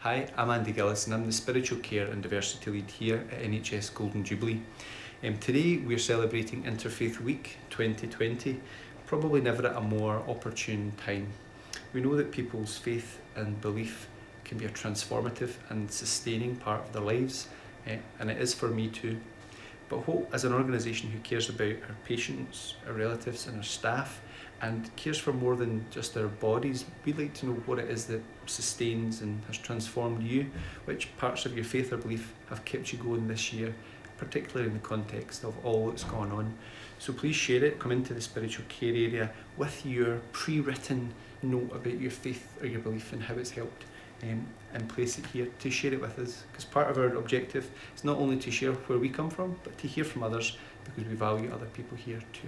Hi, I'm Andy Gillis and I'm the Spiritual Care and Diversity Lead here at NHS Golden Jubilee. Today we're celebrating Interfaith Week 2020, probably never at a more opportune time. We know that people's faith and belief can be a transformative and sustaining part of their lives, and it is for me too. But Hope, as an organisation who cares about our patients, our relatives and our staff, and cares for more than just their bodies, we'd like to know what it is that sustains and has transformed you, which parts of your faith or belief have kept you going this year, particularly in the context of all that's gone on. So please share it, come into the spiritual care area with your pre-written note about your faith or your belief and how it's helped, and place it here to share it with us, because part of our objective is not only to share where we come from, but to hear from others, because we value other people here too.